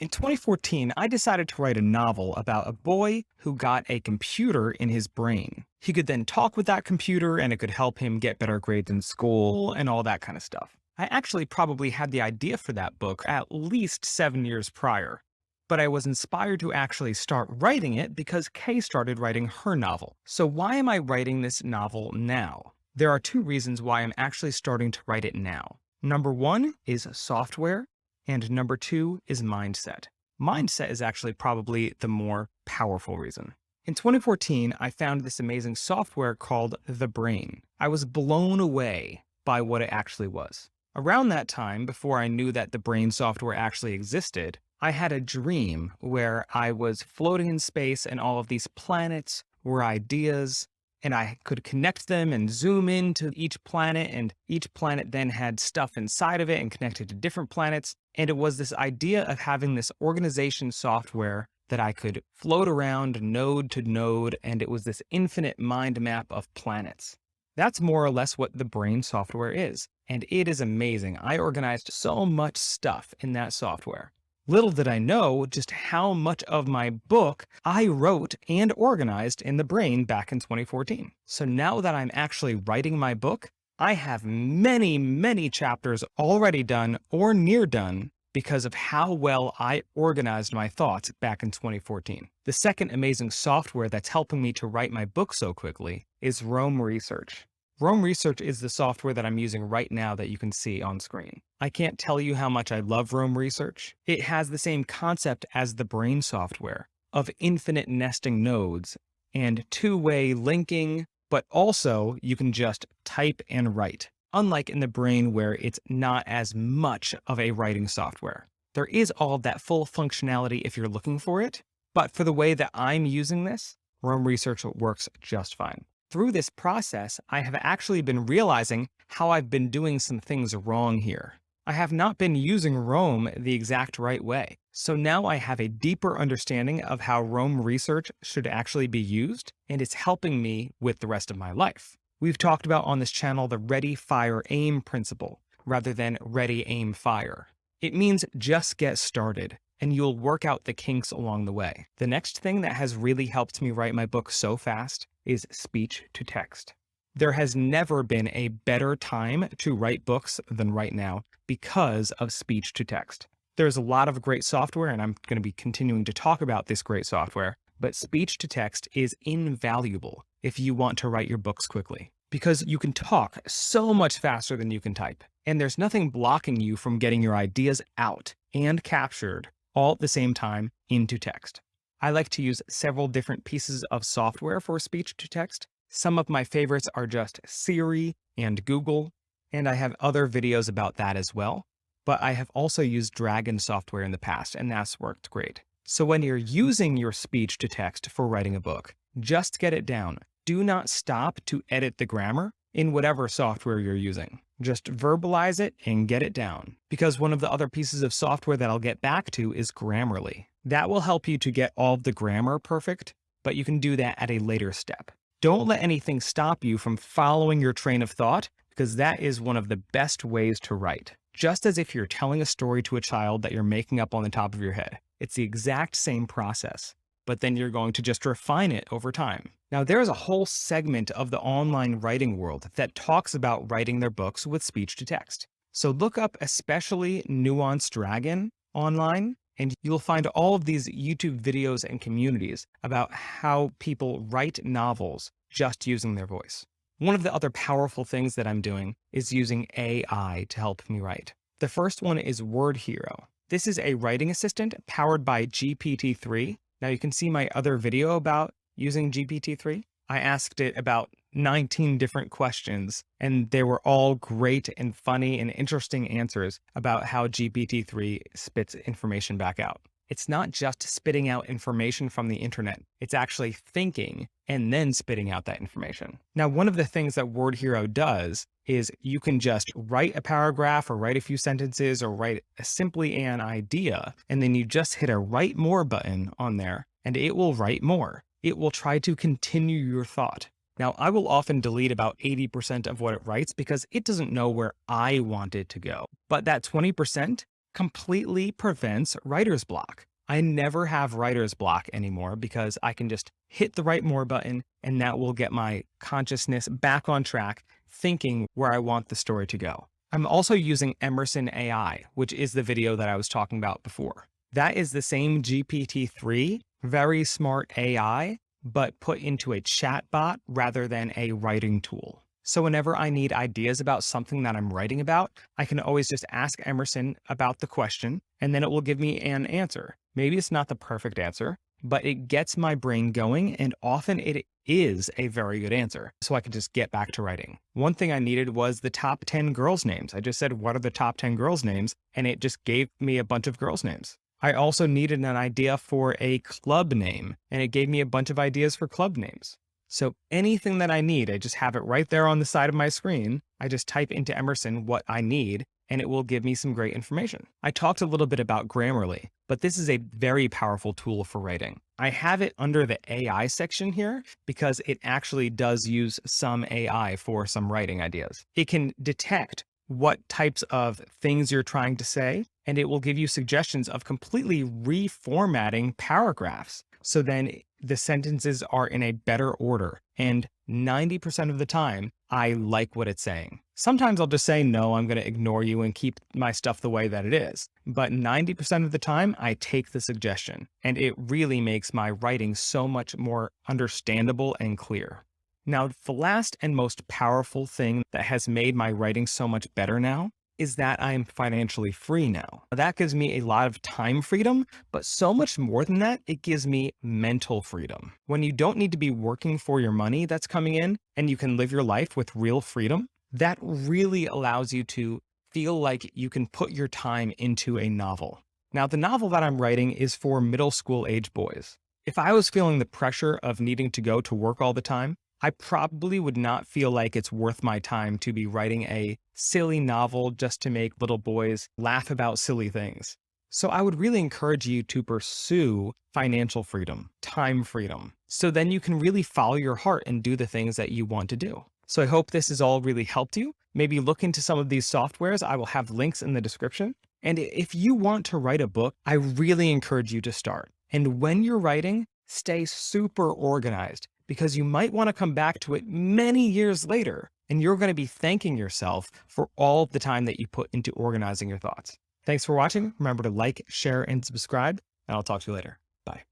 In 2014, I decided to write a novel about a boy who got a computer in his brain. He could then talk with that computer and it could help him get better grades in school and all that kind of stuff. I actually probably had the idea for that book at least 7 years prior, but I was inspired to actually start writing it because Kay started writing her novel. So why am I writing this novel now? There are two reasons why I'm actually starting to write it now. Number one is software, and number two is mindset. Mindset is actually probably the more powerful reason. In 2014, I found this amazing software called The Brain. I was blown away by what it actually was. Around that time, before I knew that the brain software actually existed, I had a dream where I was floating in space and all of these planets were ideas, and I could connect them and zoom into each planet, and each planet then had stuff inside of it and connected to different planets. And it was this idea of having this organization software that I could float around node to node, and it was this infinite mind map of planets. That's more or less what the brain software is, and it is amazing. I organized so much stuff in that software. Little did I know just how much of my book I wrote and organized in the brain back in 2014. So now that I'm actually writing my book, I have many, many chapters already done or near done because of how well I organized my thoughts back in 2014. The second amazing software that's helping me to write my book so quickly is Rome Research. Rome Research is the software that I'm using right now that you can see on screen. I can't tell you how much I love Rome Research. It has the same concept as the brain software of infinite nesting nodes and two-way linking, but also you can just type and write, unlike in the brain where it's not as much of a writing software. There is all of that full functionality if you're looking for it, but for the way that I'm using this, Rome Research works just fine. Through this process, I have actually been realizing how I've been doing some things wrong here. I have not been using Rome the exact right way. So now I have a deeper understanding of how Rome Research should actually be used, and it's helping me with the rest of my life. We've talked about on this channel the ready, fire, aim principle, rather than ready, aim, fire. It means just get started, and you'll work out the kinks along the way. The next thing that has really helped me write my book so fast is speech to text. There has never been a better time to write books than right now because of speech to text. There's a lot of great software, and I'm going to be continuing to talk about this great software, but speech to text is invaluable if you want to write your books quickly, because you can talk so much faster than you can type, and there's nothing blocking you from getting your ideas out and captured all at the same time into text. I like to use several different pieces of software for speech to text. Some of my favorites are just Siri and Google, and I have other videos about that as well. But I have also used Dragon software in the past, and that's worked great. So when you're using your speech to text for writing a book, just get it down. Do not stop to edit the grammar in whatever software you're using. Just verbalize it and get it down. Because one of the other pieces of software that I'll get back to is Grammarly. That will help you to get all of the grammar perfect, but you can do that at a later step. Don't let anything stop you from following your train of thought, because that is one of the best ways to write. Just as if you're telling a story to a child that you're making up on the top of your head. It's the exact same process, but then you're going to just refine it over time. Now, there is a whole segment of the online writing world that talks about writing their books with speech to text. So look up especially Nuanced Dragon online, and you'll find all of these YouTube videos and communities about how people write novels just using their voice. One of the other powerful things that I'm doing is using AI to help me write. The first one is WordHero. This is a writing assistant powered by GPT-3. Now you can see my other video about using GPT-3. I asked it about 19 different questions, and they were all great and funny and interesting answers about how GPT-3 spits information back out. It's not just spitting out information from the internet. It's actually thinking and then spitting out that information. Now, one of the things that WordHero does is you can just write a paragraph or write a few sentences or write simply an idea, and then you just hit a write more button on there, and it will write more. It will try to continue your thought. Now, I will often delete about 80% of what it writes because it doesn't know where I want it to go. But that 20%, completely prevents writer's block. I never have writer's block anymore because I can just hit the write more button and that will get my consciousness back on track, thinking where I want the story to go. I'm also using Emerson AI, which is the video that I was talking about before. That is the same GPT-3, very smart AI, but put into a chatbot rather than a writing tool. So whenever I need ideas about something that I'm writing about, I can always just ask Emerson about the question, and then it will give me an answer. Maybe it's not the perfect answer, but it gets my brain going, and often it is a very good answer. So I can just get back to writing. One thing I needed was the top 10 girls' names. I just said, what are the top 10 girls' names? And it just gave me a bunch of girls' names. I also needed an idea for a club name, and it gave me a bunch of ideas for club names. So anything that I need, I just have it right there on the side of my screen. I just type into Emerson what I need, and it will give me some great information. I talked a little bit about Grammarly, but this is a very powerful tool for writing. I have it under the AI section here because it actually does use some AI for some writing ideas. It can detect what types of things you're trying to say, and it will give you suggestions of completely reformatting paragraphs. So then the sentences are in a better order. And 90% of the time, I like what it's saying. Sometimes I'll just say, no, I'm going to ignore you and keep my stuff the way that it is. But 90% of the time, I take the suggestion. And it really makes my writing so much more understandable and clear. Now, the last and most powerful thing that has made my writing so much better now is that I am financially free now. That gives me a lot of time freedom, but so much more than that, it gives me mental freedom. When you don't need to be working for your money that's coming in and you can live your life with real freedom, that really allows you to feel like you can put your time into a novel. Now, the novel that I'm writing is for middle school age boys. If I was feeling the pressure of needing to go to work all the time, I probably would not feel like it's worth my time to be writing a silly novel just to make little boys laugh about silly things. So I would really encourage you to pursue financial freedom, time freedom, so then you can really follow your heart and do the things that you want to do. So I hope this has all really helped you. Maybe look into some of these softwares. I will have links in the description. And if you want to write a book, I really encourage you to start. And when you're writing, stay super organized, because you might want to come back to it many years later, and you're going to be thanking yourself for all the time that you put into organizing your thoughts. Thanks for watching. Remember to like, share, and subscribe, and I'll talk to you later. Bye.